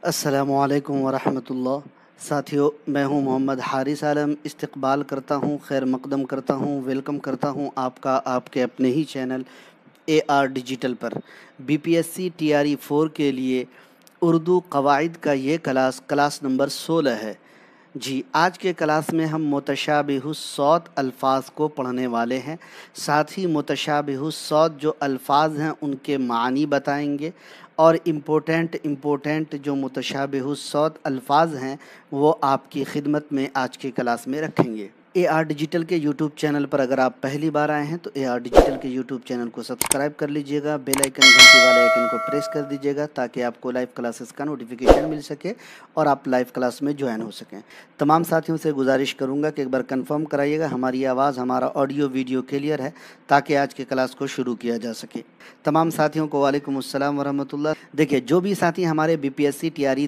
अस्सलामुअलैकुम वरहमतुल्लाह। साथियों, मैं हूं मोहम्मद हारिस आलम। इस्तकबाल करता हूं, खैर मकदम करता हूं, वेलकम करता हूं आपका आपके अपने ही चैनल AR डिजिटल पर। BPSC TRE 4 के लिए उर्दू कवाइद का ये क्लास नंबर 16 है। जी, आज के क्लास में हम मुतशाबिहुस्सौत अल्फाज को पढ़ने वाले हैं। साथ ही मुतशाबिहुस्सौत जो अल्फाज हैं उनके मानी बताएंगे और इम्पोर्टेंट जो मुतशाबिहुस्सौत अल्फाज हैं वो आपकी खिदमत में आज के क्लास में रखेंगे। AR डिजिटल के यूट्यूब चैनल पर अगर आप पहली बार आए हैं तो AR डिजिटल के यूट्यूब चैनल को सब्सक्राइब कर लीजिएगा, बेल आइकन घंटी वाले आइकन को प्रेस कर दीजिएगा ताकि आपको लाइव क्लासेस का नोटिफिकेशन मिल सके और आप लाइव क्लास में ज्वाइन हो सकें। तमाम साथियों से गुजारिश करूंगा कि एक बार कंफर्म कराइएगा हमारी आवाज़, हमारा ऑडियो वीडियो क्लियर है ताकि आज के क्लास को शुरू किया जा सके। तमाम साथियों को वालेकुम अस्सलाम वरहमतुल्लाह। देखिए, जो भी साथी हमारे BPSC TRE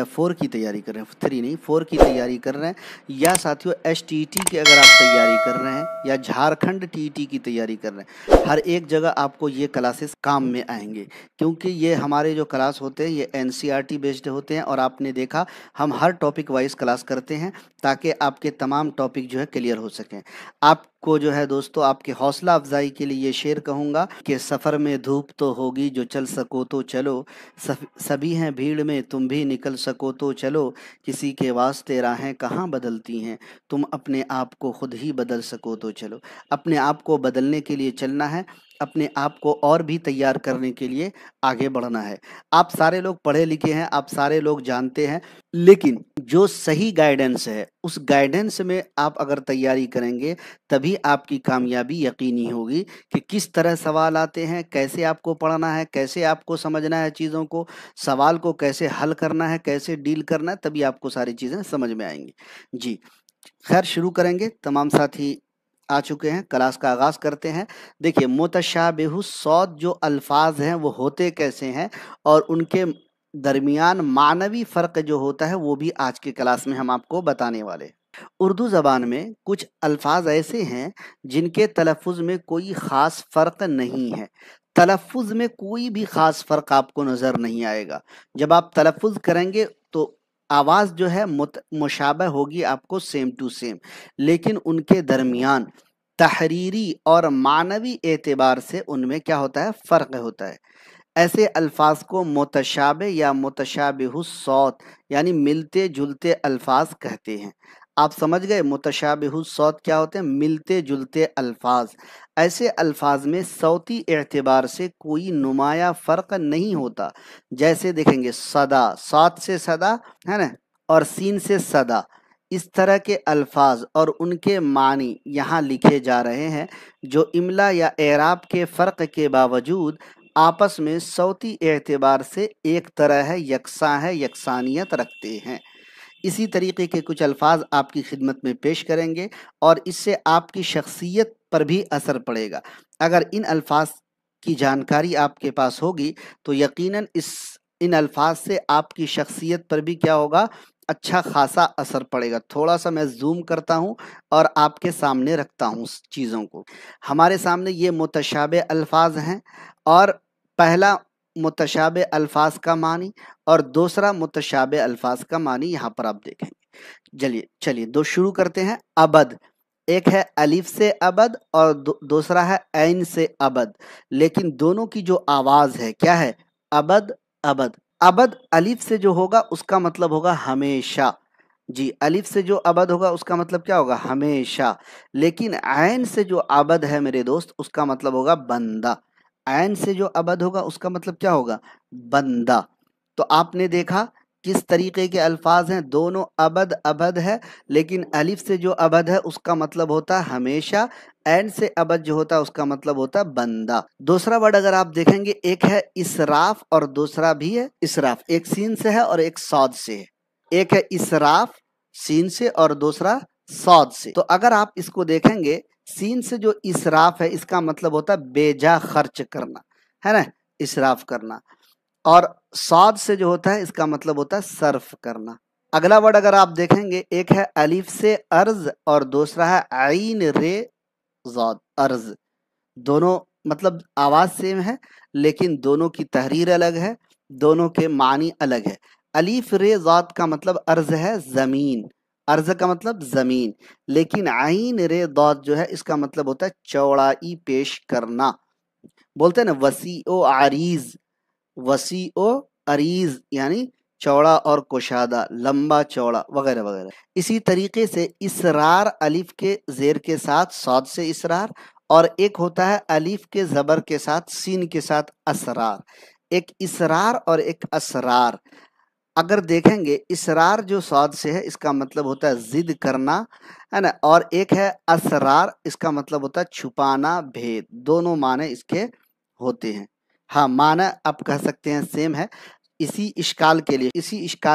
4 की तैयारी कर रहे हैं, 3 नहीं 4 की तैयारी कर रहे हैं, या साथियों STET की अगर आप तैयारी कर रहे हैं या झारखंड TET की तैयारी कर रहे हैं, हर एक जगह आपको ये क्लासेस काम में आएंगे क्योंकि ये हमारे जो क्लास होते हैं ये NCERT बेस्ड होते हैं और आपने देखा हम हर टॉपिक वाइज क्लास करते हैं ताकि आपके तमाम टॉपिक जो है क्लियर हो सकें। आपको जो है दोस्तों, आपके हौसला अफजाई के लिए ये शेर कहूँगा कि सफ़र में धूप तो होगी, जो चल सको तो चलो, सभी हैं भीड़ में, तुम भी निकल सको तो चलो, किसी के वास्ते राहें कहाँ बदलती हैं, तुम अपने आप को खुद ही बदल सको तो चलो। अपने आप को बदलने के लिए चलना है, अपने आप को और भी तैयार करने के लिए आगे बढ़ना है। आप सारे लोग पढ़े लिखे हैं, आप सारे लोग जानते हैं, लेकिन जो सही गाइडेंस है उस गाइडेंस में आप अगर तैयारी करेंगे तभी आपकी कामयाबी यकीनी होगी कि किस तरह सवाल आते हैं, कैसे आपको पढ़ना है, कैसे आपको समझना है चीज़ों को, सवाल को कैसे हल करना है, कैसे डील करना है, तभी आपको सारी चीज़ें समझ में आएंगी। जी, खैर शुरू करेंगे। तमाम साथी आ चुके हैं, क्लास का आगाज़ करते हैं। देखिए, मुतशाबिहुस्सौत जो अल्फाज हैं वो होते कैसे हैं और उनके दरमियान मानवी फ़र्क जो होता है वो भी आज के क्लास में हम आपको बताने वाले हैं। उर्दू ज़बान में कुछ अल्फाज ऐसे हैं जिनके तलफ़ुज़ में कोई ख़ास फ़र्क नहीं है। तलफ़ुज़ में कोई भी ख़ास फ़र्क आपको नज़र नहीं आएगा। जब आप तलफ़ुज़ करेंगे तो आवाज़ जो है मुशाबह होगी आपको सेम टू सेम, लेकिन उनके दरमियान तहरीरी और मानवी एतबार से उनमें क्या होता है, फ़र्क होता है। ऐसे अल्फाज को मुतशाबे या मुतशाबिहुस्सौत यानी मिलते जुलते अल्फाज कहते हैं। आप समझ गए मुतशाबिहुस्सौत क्या होते हैं, मिलते जुलते अल्फाज। ऐसे अल्फाज में सौती एतबार से कोई नुमाया फ़र्क नहीं होता। जैसे देखेंगे सदा, सौत से सदा है ना, और सीन से सदा, इस तरह के अल्फाज और उनके मानी यहाँ लिखे जा रहे हैं जो इमला या एराब के फ़र्क के बावजूद आपस में सौती एतबार से एक तरह है, यकसां है, यकसानियत रखते हैं। इसी तरीके के कुछ अल्फाज आपकी खिदमत में पेश करेंगे और इससे आपकी शख्सियत पर भी असर पड़ेगा। अगर इन अल्फाज की जानकारी आपके पास होगी तो यकीनन इन अल्फाज से आपकी शख्सियत पर भी क्या होगा, अच्छा खासा असर पड़ेगा। थोड़ा सा मैं जूम करता हूँ और आपके सामने रखता हूँ चीज़ों को। हमारे सामने ये मुतशाबे अल्फाज हैं और पहला मुतशाबे अल्फाज का मानी और दूसरा मुतशाबे अल्फाज का मानी यहाँ पर आप देखेंगे। चलिए दो शुरू करते हैं। अबद, एक है अलिफ से अबद और दूसरा है ऐन से अबद, लेकिन दोनों की जो आवाज है क्या है, अबद अबद। अबद अलिफ से जो होगा उसका मतलब होगा हमेशा। जी, अलिफ से जो अबद होगा उसका मतलब क्या होगा, हमेशा। लेकिन ऐन से जो अबद है मेरे दोस्त उसका मतलब होगा बंदा। ऐन से जो अबद होगा उसका मतलब क्या होगा, बंदा। तो आपने देखा किस तरीके के अल्फाज हैं, दोनों अबद अबद है, लेकिन अलिफ से जो अबद है उसका मतलब होता है हमेशा, एन से अबद जो होता है उसका मतलब होता है बंदा। दूसरा वर्ड अगर आप देखेंगे, एक है इसराफ और दूसरा भी है इसराफ। एक सीन से है और एक सौद से है। एक है इसराफ सीन से और दूसरा सौद से। तो अगर आप इसको देखेंगे, सीन से जो इसराफ है इसका मतलब होता है बेजा खर्च करना, है ना, इसराफ करना। और सौद से जो होता है इसका मतलब होता है सर्फ करना। अगला वर्ड अगर आप देखेंगे, एक है अलिफ से अर्ज और दूसरा है आइन रे ज़ाद, अर्ज। दोनों मतलब आवाज सेम है लेकिन दोनों की तहरीर अलग है, दोनों के मानी अलग है। अलीफ रे ज़ाद का मतलब अर्ज है ज़मीन, अर्ज का मतलब ज़मीन, लेकिन आइन रे दाद जो है इसका मतलब होता है चौड़ाई पेश करना। बोलते हैं ना वसी ओ आरीज, वसी ओ अरीज यानी चौड़ा और कुशादा, लंबा चौड़ा वगैरह वगैरह। इसी तरीके से इसरार अलिफ के जेर के साथ सौद से इसरार, और एक होता है अलिफ के जबर के साथ सीन के साथ असरार। एक इसरार और एक असरार। अगर देखेंगे इसरार जो सौद से है इसका मतलब होता है जिद करना, है ना, और एक है असरार, इसका मतलब होता है छुपाना, भेद। दोनों माने इसके होते हैं। हाँ, माना आप कह सकते हैं सेम है। इसी इश्काल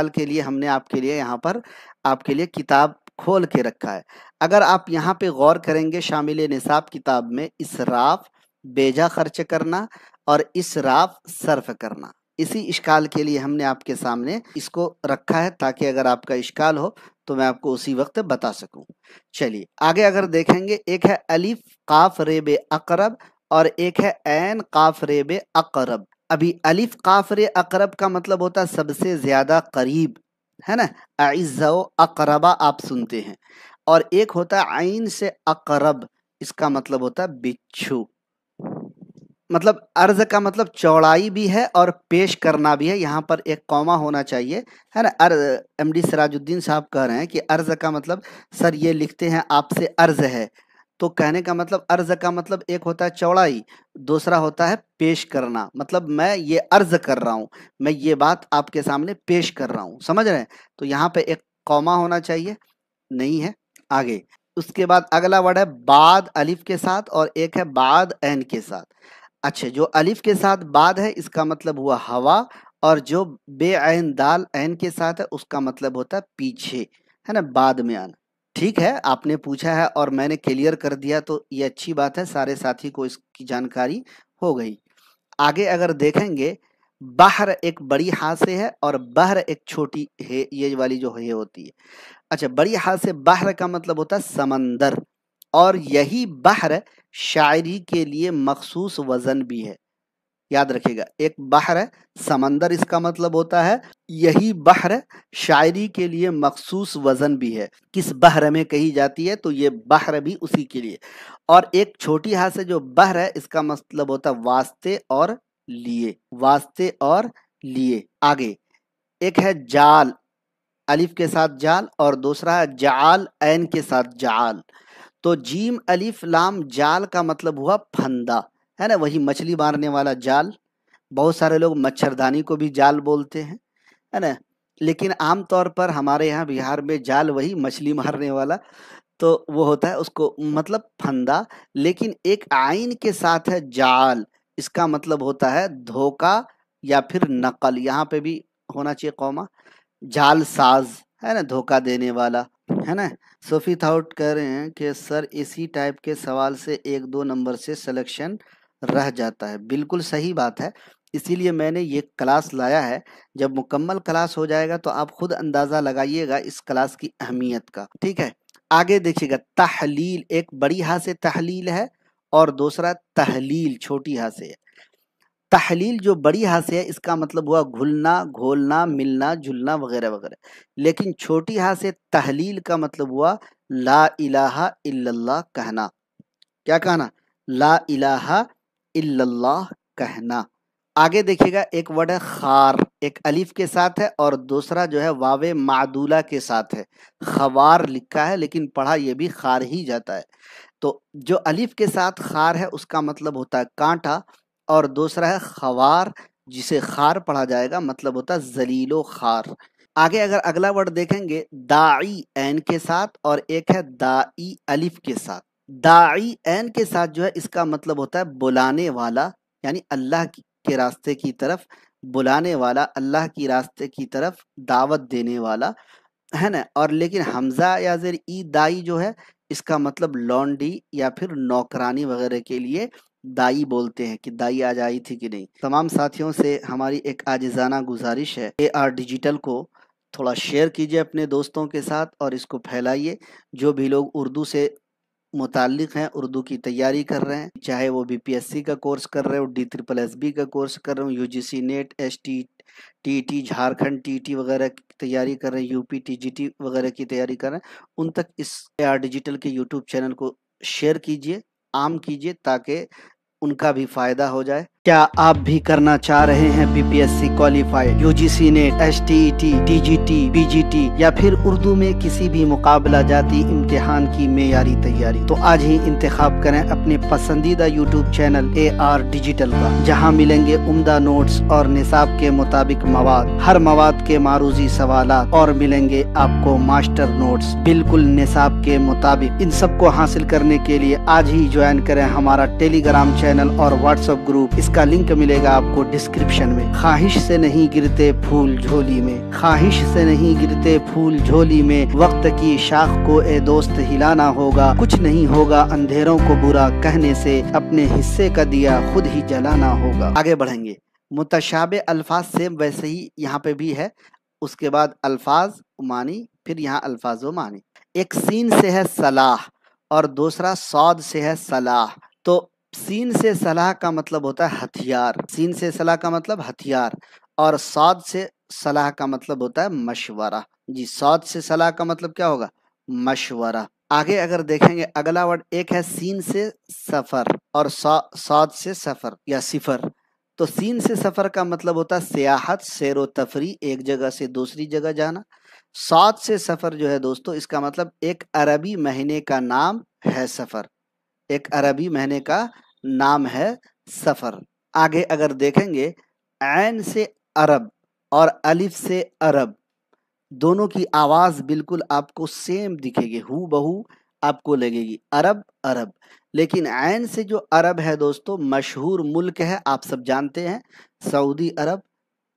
के लिए हमने आपके लिए यहाँ पर आपके लिए किताब खोल के रखा है। अगर आप यहाँ पे गौर करेंगे शामिल निसाब किताब में इसराफ बेजा खर्च करना और इसराफ सर्फ करना, इसी इश्काल के लिए हमने आपके सामने इसको रखा है ताकि अगर आपका इश्काल हो तो मैं आपको उसी वक्त बता सकूं। चलिए आगे अगर देखेंगे, एक है अलिफ काफ रेबे अकरब और एक है ऐन काफ रेबे अकरब। अभी अलिफ काफ रे अकरब का मतलब होता है सबसे ज्यादा करीब, है ना, अइज़्ज़ो अकरबा आप सुनते हैं। और एक होता है आइन से अकरब, इसका मतलब होता है बिच्छू। मतलब अर्ज का मतलब चौड़ाई भी है और पेश करना भी है, यहाँ पर एक कॉमा होना चाहिए, है ना। अर्ज, एमडी सिराजुद्दीन साहब कह रहे हैं कि अर्ज का मतलब सर ये लिखते हैं आपसे अर्ज है, तो कहने का मतलब अर्ज का मतलब एक होता है चौड़ाई, दूसरा होता है पेश करना, मतलब मैं ये अर्ज कर रहा हूँ, मैं ये बात आपके सामने पेश कर रहा हूँ, समझ रहे हैं। तो यहाँ पे एक कॉमा होना चाहिए, नहीं है। आगे उसके बाद अगला वर्ड है बाद अलिफ के साथ और एक है बाद एन के साथ। अच्छा, जो अलिफ के साथ बाद है इसका मतलब हुआ हवा, और जो बे ऐन दाल ऐन के साथ है उसका मतलब होता है पीछे, है ना, बाद में आना। ठीक है, आपने पूछा है और मैंने क्लियर कर दिया तो ये अच्छी बात है, सारे साथी को इसकी जानकारी हो गई। आगे अगर देखेंगे, बहर एक बड़ी हा से है और बहर एक छोटी है, ये वाली जो है होती है। अच्छा, बड़ी हा से बहर का मतलब होता है समंदर, और यही बहर शायरी के लिए मखसूस वजन भी है। याद रखिएगा, एक बहर है समंदर, इसका मतलब होता है यही बहर शायरी के लिए मखसूस वजन भी है। किस बहर में कही जाती है तो ये बहर भी उसी के लिए। और एक छोटी हा से जो बहर है इसका मतलब होता है वास्ते और लिए, वास्ते और लिए। आगे एक है जाल अलिफ के साथ जाल और दूसरा है जाल ऐन के साथ जाल। तो जीम अलिफ लाम जाल का मतलब हुआ फंदा, है ना, वही मछली मारने वाला जाल। बहुत सारे लोग मच्छरदानी को भी जाल बोलते हैं, है ना, लेकिन आम तौर पर हमारे यहाँ बिहार में जाल वही मछली मारने वाला तो वो होता है, उसको मतलब फंदा। लेकिन एक आइन के साथ है जाल, इसका मतलब होता है धोखा या फिर नकल, यहाँ पे भी होना चाहिए कौमा। जालसाज, है ना, धोखा देने वाला, है ना। सोफी थाउट कह रहे हैं कि सर इसी टाइप के सवाल से 1-2 नंबर से सिलेक्शन रह जाता है। बिल्कुल सही बात है, इसीलिए मैंने ये क्लास लाया है। जब मुकम्मल क्लास हो जाएगा तो आप खुद अंदाज़ा लगाइएगा इस क्लास की अहमियत का, ठीक है। आगे देखिएगा, तहलील एक बड़ी हा से तहलील है और दूसरा तहलील छोटी हा से है। तहलील जो बड़ी हा से है इसका मतलब हुआ घुलना, घोलना, मिलना, जुलना वगैरह वगैरह। लेकिन छोटी हा से तहलील का मतलब हुआ ला इलाहा इल्लल्लाह कहना। क्या कहना? ला इलाहा इल्लल्लाह कहना। आगे देखिएगा, एक वर्ड है खार, एक अलिफ के साथ है और दूसरा जो है वावे मादूला के साथ है। खवार लिखा है लेकिन पढ़ा ये भी खार ही जाता है। तो जो अलिफ के साथ खार है उसका मतलब होता है कांटा, और दूसरा है खवार जिसे खार पढ़ा जाएगा, मतलब होता है जलीलो खार। आगे अगर अगला वर्ड देखेंगे, दाई एन के साथ और एक है दाई अलिफ के साथ। दाई एन के साथ जो है इसका मतलब होता है बुलाने वाला, यानी अल्लाह के रास्ते की तरफ बुलाने वाला, अल्लाह की रास्ते की तरफ दावत देने वाला, है ना। और लेकिन हमजा या ज़ेर ई दाई जो है इसका मतलब लॉन्डी या फिर नौकरानी वगैरह के लिए दाई बोलते हैं कि दाई आज आई थी कि नहीं। तमाम साथियों से हमारी एक आजिज़ाना गुजारिश है, AR डिजिटल को थोड़ा शेयर कीजिए अपने दोस्तों के साथ और इसको फैलाइए। जो भी लोग उर्दू से मुताल्लिक़ हैं, उर्दू की तैयारी कर रहे हैं, चाहे वो BPSC का कोर्स कर रहे हो, DSSB का कोर्स कर रहे हो, UGC net, ST TET Jharkhand TET वगैरह की तैयारी कर रहे हैं, यूपी टीजीटी वगैरह की तैयारी कर रहे हैं, उन तक इस एआर डिजिटल के यूट्यूब चैनल को शेयर कीजिए, आम कीजिए, ताकि उनका भी फायदा हो जाए। क्या आप भी करना चाह रहे हैं BPSC qualified, UGC net, STET, TGT, PGT या फिर उर्दू में किसी भी मुकाबला जाती इम्तिहान की मेयारी तैयारी, तो आज ही इंतखाब करें अपने पसंदीदा यूट्यूब चैनल एआर डिजिटल का, जहां मिलेंगे उम्दा नोट्स और निसाब के मुताबिक मवाद, हर मवाद के मारूजी सवालात, और मिलेंगे आपको मास्टर नोट्स बिल्कुल निसाब के मुताबिक। इन सब को हासिल करने के लिए आज ही ज्वाइन करें हमारा टेलीग्राम चैनल और व्हाट्सएप ग्रुप। इसका लिंक मिलेगा आपको डिस्क्रिप्शन में। ख्वाहिश से नहीं गिरते फूल झोली में, ख्वाहिश से नहीं गिरते फूल झोली में, वक्त की शाख को ए दोस्त हिलाना होगा, कुछ नहीं होगा अंधेरों को बुरा कहने से, अपने हिस्से का दिया खुद ही जलाना होगा। आगे बढ़ेंगे। मुतशाबे अल्फाज सेम वैसे ही यहाँ पे भी है, उसके बाद अल्फाज मानी, फिर यहाँ अल्फाज मानी। एक सीन से है सलाह और दूसरा सौद से है सलाह। तो सीन से सलाह का मतलब होता है हथियार, सीन से सलाह का मतलब हथियार, और सौद से सलाह का मतलब होता है मशवरा। जी, सौद से सलाह का मतलब क्या होगा? मशवरा। आगे अगर देखेंगे अगला वर्ड, एक है सीन से सफर और सौद से सफर या सिफर। तो सीन से सफर का मतलब होता है सियाहत, सैरो तफरी, एक जगह से दूसरी जगह जाना। सौद से सफर जो है दोस्तों, इसका मतलब एक अरबी महीने का नाम है सफर, एक अरबी महीने का नाम है सफर। आगे अगर देखेंगे, ऐन से अरब और अलिफ से अरब, दोनों की आवाज बिल्कुल आपको सेम दिखेगी, हू बहू आपको लगेगी, अरब अरब। लेकिन ऐन से जो अरब है दोस्तों, मशहूर मुल्क है, आप सब जानते हैं, सऊदी अरब,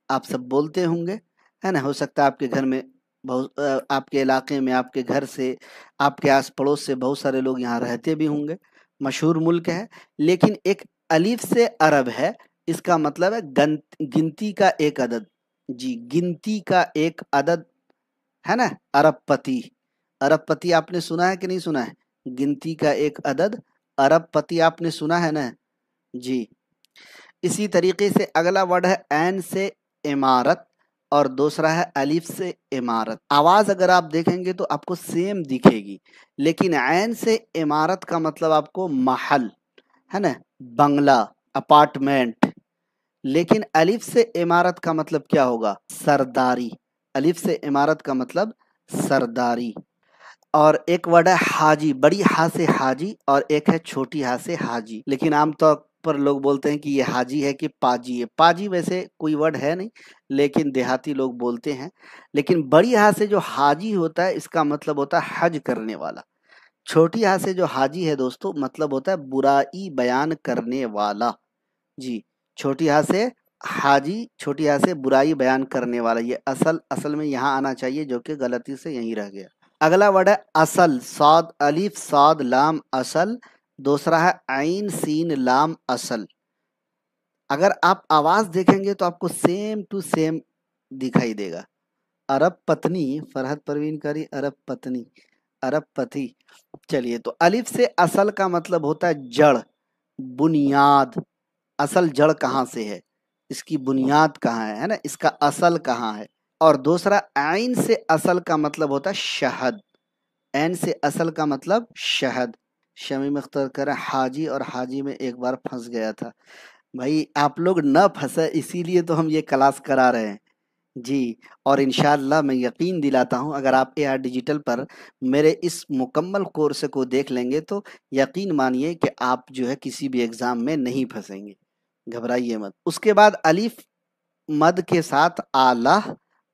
आप सब बोलते होंगे, है ना। हो सकता है आपके घर में बहुत आपके इलाके में, आपके घर से, आपके आस पड़ोस से बहुत सारे लोग यहाँ रहते भी होंगे, मशहूर मुल्क है। लेकिन एक अलिफ से अरब है, इसका मतलब है गिनती का एक अदद। जी, गिनती का एक अदद, है ना। अरबपति, अरबपति आपने सुना है कि नहीं सुना है? गिनती का एक अदद अरबपति आपने सुना है ना। जी, इसी तरीके से अगला वर्ड है ऐन से इमारत और दूसरा है अलिफ से इमारत। आवाज अगर आप देखेंगे तो आपको सेम दिखेगी, लेकिन ऐन से इमारत का मतलब आपको महल, है ना, बंगला, अपार्टमेंट। लेकिन अलिफ से इमारत का मतलब क्या होगा? सरदारी। अलिफ से इमारत का मतलब सरदारी। और एक वर्ड है हाजी, बड़ी हा से हाजी, और एक है छोटी हा से हाजी। लेकिन आमतौर पर लोग बोलते हैं कि ये हाजी है कि पाजी है। पाजी वैसे कोई वर्ड है नहीं, लेकिन देहाती लोग बोलते हैं। लेकिन बड़ी हा से जो हाजी होता है, इसका मतलब होता है हज करने वाला। छोटी हा से जो हाजी है दोस्तों, मतलब होता है बुराई बयान करने वाला। जी, छोटी हा से हाजी, छोटी हा से बुराई बयान करने वाला। ये असल में यहाँ आना चाहिए, जो कि गलती से यहीं रह गया। अगला वर्ड है असल, सौद अलिफ सौद लाम असल, दूसरा है आइन सीन लाम असल। अगर आप आवाज देखेंगे तो आपको सेम टू सेम दिखाई देगा। अरब पत्नी, फरहत परवीन कारी, अरब पत्नी, अरब पति। चलिए, तो अलिफ से असल का मतलब होता है जड़, बुनियाद। असल जड़ कहाँ से है, इसकी बुनियाद कहाँ है ना, इसका असल कहाँ है। और दूसरा आइन से असल का मतलब होता है शहद। एन से असल का मतलब शहद। शमीम अख्तर कह रहा है हाजी और हाजी में एक बार फंस गया था। भाई आप लोग न फंसे, इसीलिए तो हम ये क्लास करा रहे हैं। जी, और इंशाअल्लाह मैं यकीन दिलाता हूँ, अगर आप एआर डिजिटल पर मेरे इस मुकम्मल कोर्स को देख लेंगे तो यकीन मानिए कि आप जो है किसी भी एग्ज़ाम में नहीं फंसेंगे, घबराइए मत। उसके बाद अलिफ मद के साथ आला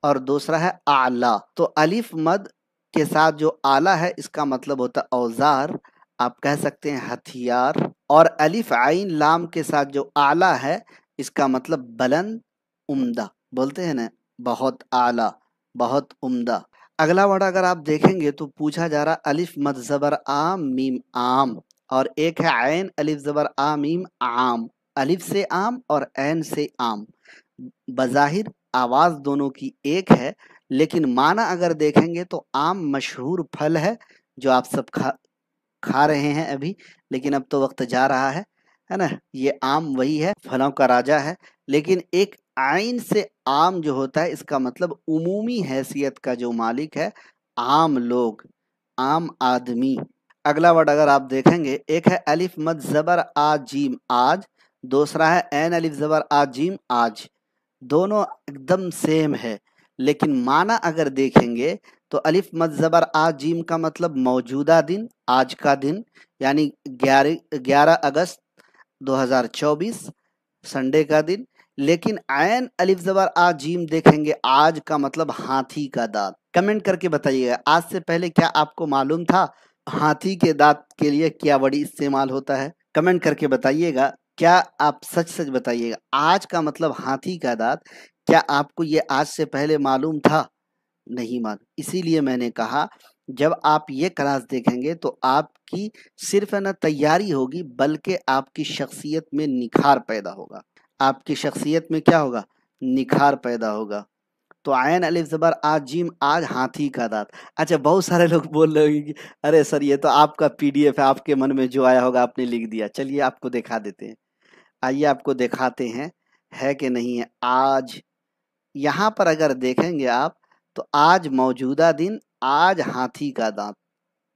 और दूसरा है आला। तो अलिफ मद के साथ जो आला है, इसका मतलब होता है औजार, आप कह सकते हैं हथियार। और अलिफ आइन लाम के साथ जो आला है, इसका मतलब बुलंद, उम्दा, बोलते हैं ना, बहुत आला, बहुत उम्दा। अगला वर्ड अगर आप देखेंगे तो पूछा जा रहा अलिफ मद जबर आम मीम आम, और एक है ऐन अलिफ जबर आ मीम आम। अलिफ से आम और ऐन से आम, बज़ाहिर आवाज दोनों की एक है, लेकिन माना अगर देखेंगे तो आम मशहूर फल है, जो आप सब खा रहे हैं अभी, लेकिन अब तो वक्त जा रहा है ना। ये आम वही है, फलों का राजा है। लेकिन एक आइन से आम जो होता है इसका मतलब उमूमी हैसियत का जो मालिक है, आम लोग, आम आदमी। अगला वर्ड अगर आप देखेंगे, एक है अलिफ मद जबर आ जीम आज, दूसरा है एन अलिफ जबर आ जीम आज। दोनों एकदम सेम है, लेकिन माना अगर देखेंगे तो अलिफ मद जबर आ जीम का मतलब मौजूदा दिन, आज का दिन, यानी 11 अगस्त 2024 संडे का दिन। लेकिन ऐन अलिफ जबर आ जीम देखेंगे, आज का मतलब हाथी का दांत। कमेंट करके बताइएगा, आज से पहले क्या आपको मालूम था हाथी के दांत के लिए क्या वर्ड इस्तेमाल होता है? कमेंट करके बताइएगा, क्या आप सच सच बताइएगा, आज का मतलब हाथी का दांत, क्या आपको ये आज से पहले मालूम था? नहीं मालूम। इसीलिए मैंने कहा जब आप ये क्लास देखेंगे तो आपकी सिर्फ है ना तैयारी होगी, बल्कि आपकी शख्सियत में निखार पैदा होगा। आपकी शख्सियत में क्या होगा? निखार पैदा होगा। तो आयन अलिफ जबर आज जीम आज हाथी का दांत। अच्छा, बहुत सारे लोग बोल रहे होंगे कि अरे सर ये तो आपका पीडीएफ है, आपके मन में जो आया होगा आपने लिख दिया। चलिए आपको दिखा देते हैं, आइए आपको दिखाते हैं है कि नहीं है। आज यहाँ पर अगर देखेंगे आप तो आज मौजूदा दिन, आज हाथी का दांत,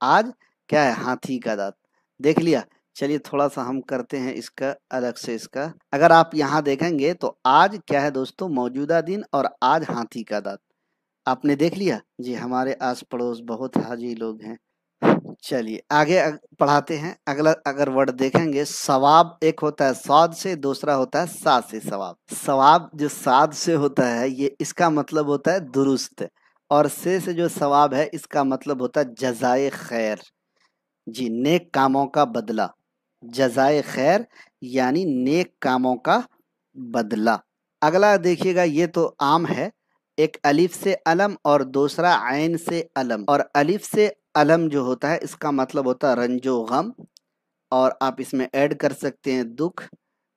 आज क्या है? हाथी का दांत। देख लिया। चलिए थोड़ा सा हम करते हैं इसका अलग से। इसका अगर आप यहाँ देखेंगे तो आज क्या है दोस्तों? मौजूदा दिन, और आज हाथी का दांत। आपने देख लिया जी। हमारे आस पड़ोस बहुत हाजी लोग हैं। चलिए आगे पढ़ाते हैं। अगला अगर वर्ड देखेंगे, सवाब एक होता है साद से, दूसरा होता है सा से सवाब। सवाब जो साद से होता है ये इसका मतलब होता है दुरुस्त, और से जो सवाब है इसका मतलब होता है जजाए खैर। जी, नेक कामों का बदला। जजाए खैर यानी नेक कामों का बदला। अगला देखिएगा, ये तो आम है। एक अलिफ से अलम और दूसरा आइन से अलम। और अलिफ से अलम जो होता है इसका मतलब होता है रंजो गम, और आप इसमें ऐड कर सकते हैं दुख,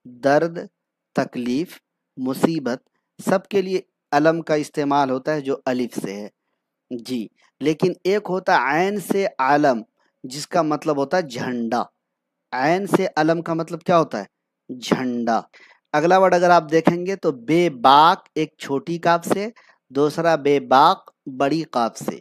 दर्द, तकलीफ, मुसीबत। सबके लिए अलम का इस्तेमाल होता है जो अलिफ से है जी। लेकिन एक होता है आइन से आलम, जिसका मतलब होता है झंडा। आयन से अलम का मतलब क्या होता है? झंडा। अगला वर्ड अगर आप देखेंगे तो बेबाक एक छोटी काफ से, दूसरा बेबाक बड़ी काफ से।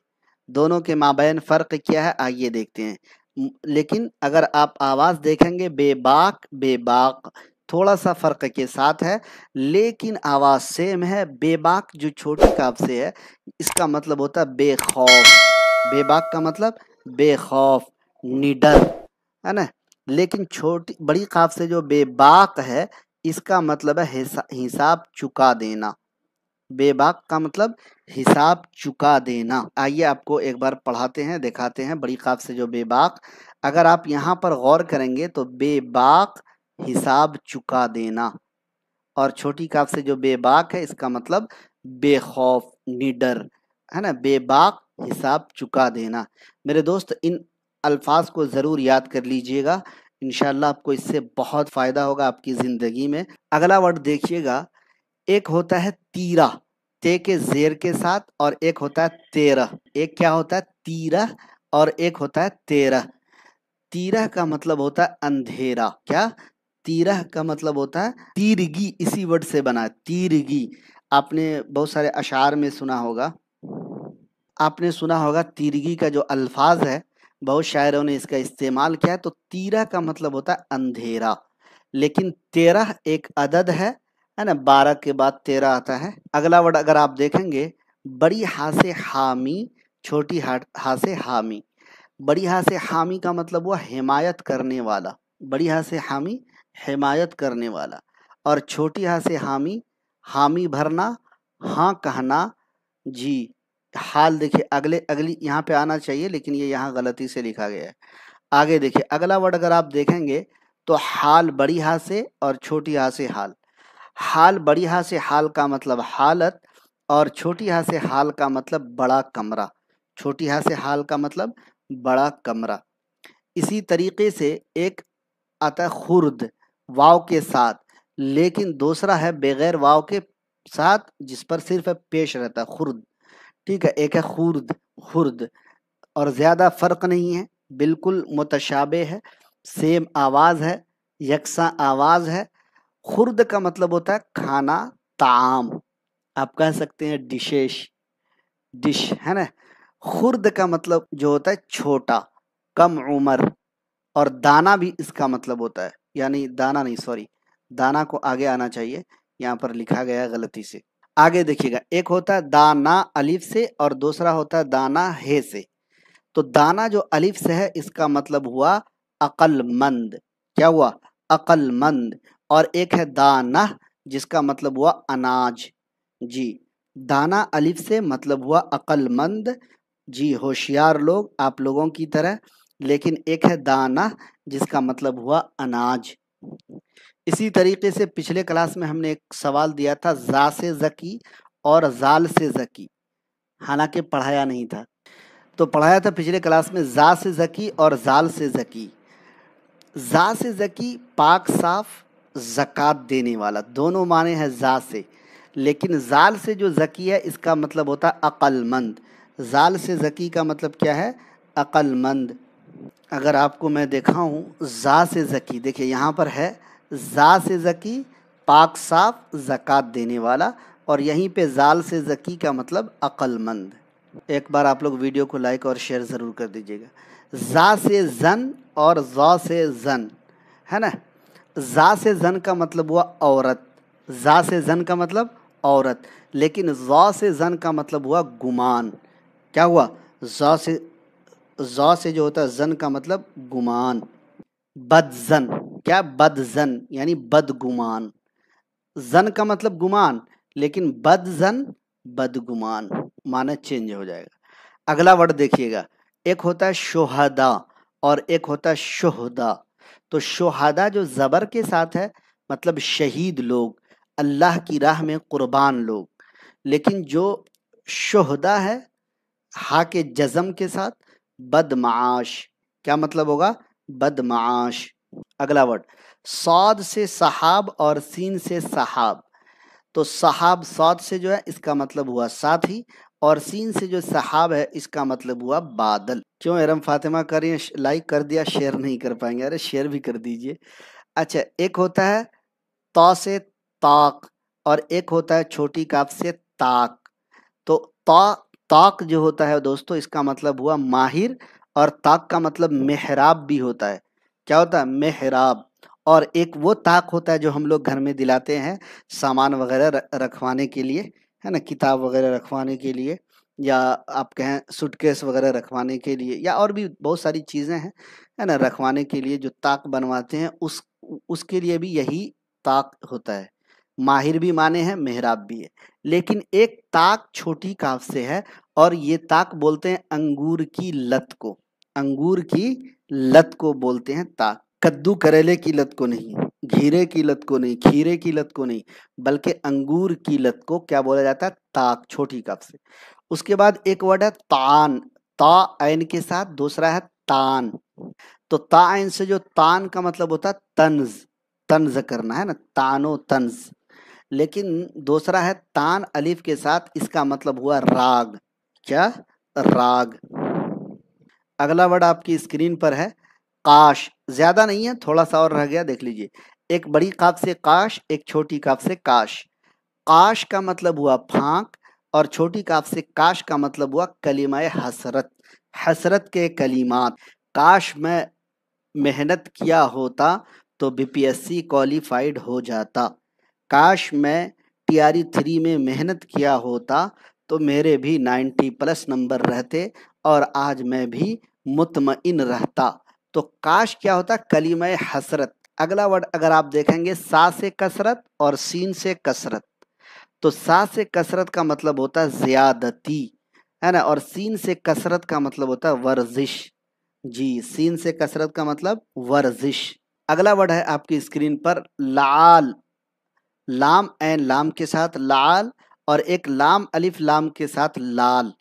दोनों के माबैन फर्क क्या है आइए देखते हैं। लेकिन अगर आप आवाज देखेंगे, बेबाक बेबाक थोड़ा सा फर्क के साथ है, लेकिन आवाज सेम है। बेबाक जो छोटी काफ से है इसका मतलब होता है बेखौफ। बेबाक का मतलब बेखौफ, निडर, है ना। लेकिन छोटी बड़ी काफ से जो बेबाक है इसका मतलब है हिसाब चुका देना। बेबाक का मतलब हिसाब चुका देना। आइए आपको एक बार पढ़ाते हैं, दिखाते हैं। बड़ी काफ से जो बेबाक, अगर आप यहाँ पर गौर करेंगे तो बेबाक हिसाब चुका देना, और छोटी काफ से जो बेबाक है इसका मतलब बेखौफ, निडर, है ना। बेबाक हिसाब चुका देना। मेरे दोस्त इन अल्फाज को ज़रूर याद कर लीजिएगा, इंशाल्लाह आपको इससे बहुत फ़ायदा होगा आपकी ज़िंदगी में। अगला वर्ड देखिएगा, एक होता है तीरा, ते के ज़ेर के साथ, और एक होता है तेरह। एक क्या होता है? तीरह, और एक होता है तेरह। तीरह का मतलब होता है अंधेरा। क्या? तीरह का मतलब होता है तीरगी, इसी वर्ड से बना है तीरगी। आपने बहुत सारे अशार में सुना होगा, आपने सुना होगा तीरगी का जो अल्फाज है, बहुत शायरों ने इसका इस्तेमाल किया है। तो तीरह का मतलब होता है अंधेरा। लेकिन तेरह एक अदद है ना, 12 के बाद 13 आता है। अगला वर्ड अगर आप देखेंगे, बड़ी हा से हामी, छोटी हा से हामी। बड़ी हा से हामी का मतलब हुआ हिमायत करने वाला। बड़ी हा से हामी हिमायत करने वाला, और छोटी हा से हामी हामी भरना, हाँ कहना जी। हाल देखिए, अगले अगली यहाँ पे आना चाहिए लेकिन ये यहाँ गलती से लिखा गया है। आगे देखिए, अगला वर्ड अगर आप देखेंगे तो हाल बड़ी हा से और छोटी हा से हाल। हाल बड़ी हा से हाल का मतलब हालत, और छोटी हा से हाल का मतलब बड़ा कमरा। छोटी हा से हाल का मतलब बड़ा कमरा। इसी तरीके से एक आता है खुर्द, वाव के साथ, लेकिन दूसरा है बगैर वाव के साथ, जिस पर सिर्फ पेश रहता है खुर्द। ठीक है, एक है खुर्द, खुर्द, और ज़्यादा फ़र्क नहीं है, बिल्कुल मुतशाबे है, सेम आवाज़ है, यकसा आवाज़ है। खुर्द का मतलब होता है खाना, ताम, आप कह सकते हैं डिशेश, डिश है ना। खुर्द का मतलब जो होता है छोटा, कम उम्र, और दाना भी इसका मतलब होता है, यानी दाना नहीं, सॉरी, दाना को आगे आना चाहिए, यहाँ पर लिखा गया है गलती से। आगे देखिएगा, एक होता है दाना अलिफ से और दूसरा होता है दाना हे से। तो दाना जो अलिफ से है इसका मतलब हुआ अक्लमंद, क्या हुआ, अक्लमंद। और एक है दाना जिसका मतलब हुआ अनाज। जी, दाना अलिफ से मतलब हुआ अक्लमंद, जी होशियार लोग आप लोगों की तरह। लेकिन एक है दाना जिसका मतलब हुआ अनाज। इसी तरीके से पिछले क्लास में हमने एक सवाल दिया था जा से ज़की और जाल से ज़की, हालांकि पढ़ाया नहीं था। तो पढ़ाया था पिछले क्लास में जा से ज़की और जाल से ज़की। जा से ज़की पाक साफ, ज़कात देने वाला, दोनों माने हैं जा से। लेकिन जाल से जो ज़की है इसका मतलब होता है अक्लमंद। जाल से ज़की का मतलब क्या है, अक्लमंद। अगर आपको मैं दिखाऊं जा से ज़की, देखिए यहाँ पर है जा से ज़की पाक साफ ज़कात देने वाला, और यहीं पे जाल से ज़की का मतलब अक्लमंद। एक बार आप लोग वीडियो को लाइक और शेयर ज़रूर कर दीजिएगा। जा से जन और जा से जन, है ना। जा से जन का मतलब हुआ औरत, जा से जन का मतलब औरत, लेकिन जा से जन का मतलब हुआ गुमान। क्या हुआ, जा से जो होता है जन का मतलब गुमान। बदजन, क्या, बदजन यानी बदगुमान। जन का मतलब गुमान, लेकिन बदजन बदगुमान, माने चेंज हो जाएगा। अगला वर्ड देखिएगा, एक होता है शोहदा और एक होता है शोहदा। तो शोहदा जो जबर के साथ है मतलब शहीद लोग, अल्लाह की राह में कुर्बान लोग। लेकिन जो शोहदा है हा के जज़म के साथ, बदमाश, क्या मतलब होगा, बदमाश। अगला वर्ड सौद से सहाब और सीन से सहाब। तो सहाब सौद से जो है इसका मतलब हुआ साथी, और सीन से जो सहाब है इसका मतलब हुआ बादल। क्यों एरम फातिमा कर रही है, लाइक कर दिया, शेयर नहीं कर पाएंगे, अरे शेयर भी कर दीजिए। अच्छा, एक होता है तौ से ताक और एक होता है छोटी काफ से ताक। तो ताक जो होता है दोस्तों इसका मतलब हुआ माहिर, और ताक का मतलब मेहराब भी होता है। क्या होता है, मेहराब। और एक वो ताक होता है जो हम लोग घर में दिलाते हैं सामान वगैरह रखवाने के लिए, है ना, किताब वगैरह रखवाने के लिए, या आप कहें सूटकेस वगैरह रखवाने के लिए, या और भी बहुत सारी चीज़ें हैं, है ना, रखवाने के लिए जो ताक बनवाते हैं उसके लिए भी यही ताक होता है। माहिर भी माने हैं, मेहराब भी है। लेकिन एक ताक छोटी काफ से है, और ये ताक बोलते हैं अंगूर की लत को, अंगूर की लत को बोलते हैं ताक। कद्दू करेले की लत को नहीं, घीरे की लत को नहीं, खीरे की लत को नहीं, बल्कि अंगूर की लत को क्या बोला जाता है, ताक, छोटी काफ से। उसके बाद एक वर्ड है तान, ता ऐन के साथ, दूसरा है तान। तो ता ऐन से जो तान का मतलब होता है तंज, तंज करना, है ना, तानो तंज। लेकिन दूसरा है तान अलिफ के साथ, इसका मतलब हुआ राग, क्या, राग। अगला वर्ड आपकी स्क्रीन पर है काश, ज्यादा नहीं है, थोड़ा सा और रह गया, देख लीजिए। एक बड़ी काफ से काश, एक छोटी काफ से काश। काश का मतलब हुआ फांक, और छोटी काफ से काश का मतलब हुआ कलिमा हसरत, हसरत के कलिमात। काश मैं मेहनत किया होता तो बीपीएससी क्वालिफाइड हो जाता। काश मैं टीआरई 3 में मेहनत किया होता तो मेरे भी 90+ नंबर रहते, और आज मैं भी मुतमइन रहता। तो काश क्या होता, कलीमा हसरत। अगला वर्ड अगर आप देखेंगे सा से कसरत और सीन से कसरत। तो सा से कसरत का मतलब होता है ज्यादती, है ना, और सीन से कसरत का मतलब होता है वर्जिश। जी, सीन से कसरत का मतलब वर्जिश। अगला वर्ड है आपकी स्क्रीन पर लाल, लाम एन लाम के साथ लाल, और एक लाम अलिफ लाम के साथ लाल।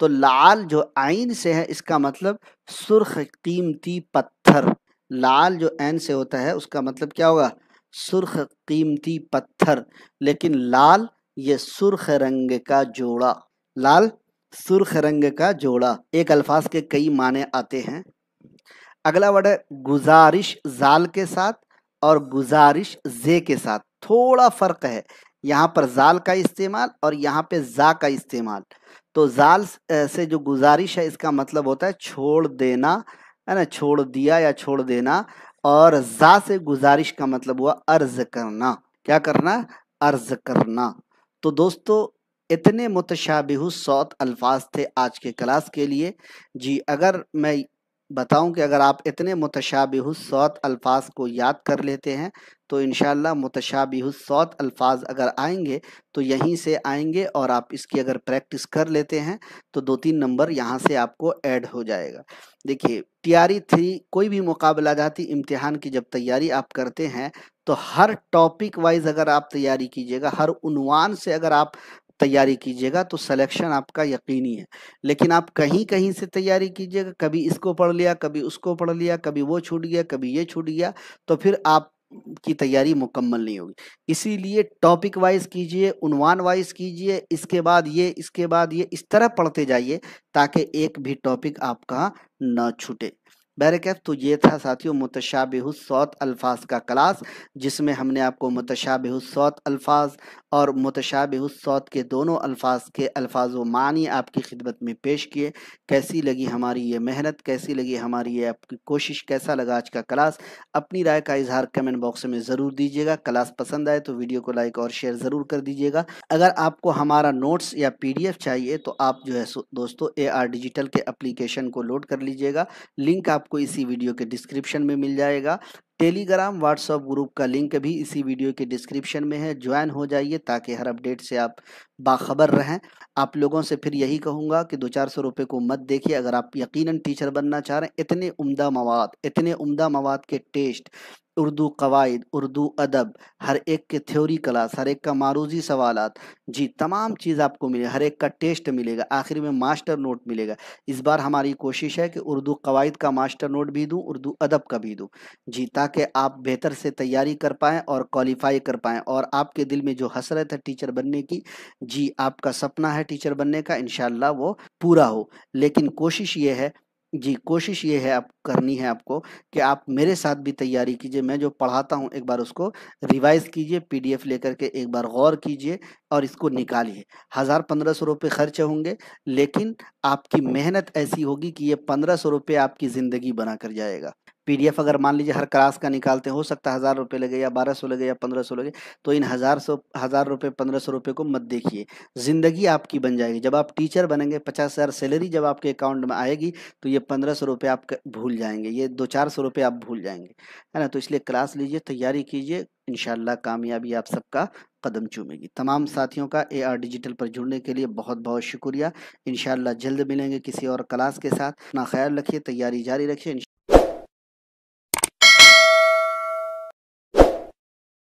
तो लाल जो आइन से है इसका मतलब सुर्ख कीमती पत्थर। लाल जो एन से होता है उसका मतलब क्या होगा, सुर्ख कीमती पत्थर। लेकिन लाल ये सुर्ख रंग का जोड़ा, लाल सुर्ख रंग का जोड़ा। एक अल्फाज के कई माने आते हैं। अगला वर्ड है गुजारिश, जाल के साथ और गुजारिश जे के साथ, थोड़ा फर्क है। यहाँ पर जाल का इस्तेमाल और यहाँ पे जा का इस्तेमाल। तो जाल से जो गुजारिश है इसका मतलब होता है छोड़ देना, है ना, छोड़ दिया या छोड़ देना। और जा से गुजारिश का मतलब हुआ अर्ज करना। क्या करना? अर्ज करना। तो दोस्तों इतने मुतशाबिहु सौत अल्फाज थे आज के क्लास के लिए। जी अगर मैं बताऊं कि अगर आप इतने मुतशाबिहु सौत अल्फाज को याद कर लेते हैं तो इंशाअल्लाह मुतशाबिहु सौत अल्फाज अगर आएंगे तो यहीं से आएंगे, और आप इसकी अगर प्रैक्टिस कर लेते हैं तो 2-3 नंबर यहाँ से आपको ऐड हो जाएगा। देखिए टीआरई 3 कोई भी मुकाबला जाती इम्तिहान की जब तैयारी आप करते हैं तो हर टॉपिक वाइज अगर आप तैयारी कीजिएगा, हर उन्वान से अगर आप तैयारी कीजिएगा तो सिलेक्शन आपका यकीनी है। लेकिन आप कहीं कहीं से तैयारी कीजिएगा, कभी इसको पढ़ लिया, कभी उसको पढ़ लिया, कभी वो छूट गया, कभी ये छूट गया, तो फिर आप की तैयारी मुकम्मल नहीं होगी। इसीलिए टॉपिक वाइज कीजिए, उन्वान वाइज कीजिए, इसके बाद ये, इसके बाद ये, इस तरह पढ़ते जाइए ताकि एक भी टॉपिक आपका न छूटे। बैरकैफ तो ये था साथियों मुतशाबिहु सौत अल्फाज का क्लास, जिसमें हमने आपको मुतशाबिहु सौत अल्फाज और मुतशाबिहु सौत के दोनों अल्फाज के अल्फाज व मानी आपकी खिदमत में पेश किए। कैसी लगी हमारी ये मेहनत, कैसी लगी हमारी ये आपकी कोशिश, कैसा लगा आज का क्लास? अपनी राय का इजहार कमेंट बॉक्स में ज़रूर दीजिएगा। क्लास पसंद आए तो वीडियो को लाइक और शेयर ज़रूर कर दीजिएगा। अगर आपको हमारा नोट्स या पीडीएफ चाहिए तो आप जो है दोस्तों AR डिजिटल के एप्लीकेशन को लोड कर लीजिएगा। लिंक आपको इसी वीडियो के डिस्क्रिप्शन में मिल जाएगा। टेलीग्राम व्हाट्सएप ग्रुप का लिंक भी इसी वीडियो के डिस्क्रिप्शन में है, ज्वाइन हो जाइए ताकि हर अपडेट से आप बाखबर रहें। आप लोगों से फिर यही कहूँगा कि 200-400 रुपये को मत देखिए। अगर आप यकीनन टीचर बनना चाह रहे हैं, इतने उम्दा मवाद के टेस्ट, उर्दू कवायद, उर्दू अदब, हर एक के थ्योरी क्लास, हर एक का मारूजी सवालात, जी तमाम चीज़ आपको मिलेगा, हर एक का टेस्ट मिलेगा, आखिर में मास्टर नोट मिलेगा। इस बार हमारी कोशिश है कि उर्दू कवायद का मास्टर नोट भी दूं, उर्दू अदब का भी दूं, जी ताकि आप बेहतर से तैयारी कर पाएँ और क्वालिफाई कर पाएँ, और आपके दिल में जो हसरत है टीचर बनने की, जी आपका सपना है टीचर बनने का, इंशाल्लाह वो पूरा हो। लेकिन कोशिश ये है, जी कोशिश ये है आप करनी है आपको कि आप मेरे साथ भी तैयारी कीजिए। मैं जो पढ़ाता हूँ एक बार उसको रिवाइज कीजिए, पीडीएफ लेकर के एक बार गौर कीजिए और इसको निकालिए। 1000-1500 रुपये खर्च होंगे, लेकिन आपकी मेहनत ऐसी होगी कि ये 1500 रुपये आपकी ज़िंदगी बना कर जाएगा। पीडीएफ अगर मान लीजिए हर क्लास का निकालते हैं, हो सकता है 1000 रुपये लगे या 1200 लगे या 1500 लगे, तो इन 1000 रुपये 1500 रुपये को मत देखिए, ज़िंदगी आपकी बन जाएगी। जब आप टीचर बनेंगे, 50,000 सैलरी जब आपके अकाउंट में आएगी तो ये 1500 रुपये आप भूल जाएंगे, ये 200-400 रुपये आप भूल जाएंगे, है ना। तो इसलिए क्लास लीजिए, तैयारी कीजिए, इंशाल्लाह कामयाबी आप सबका कदम चूमेगी। तमाम साथियों का AR डिजिटल पर जुड़ने के लिए बहुत बहुत शुक्रिया। इंशाल्लाह जल्द मिलेंगे किसी और क्लास के साथ। अपना ख्याल रखिए, तैयारी जारी रखिए।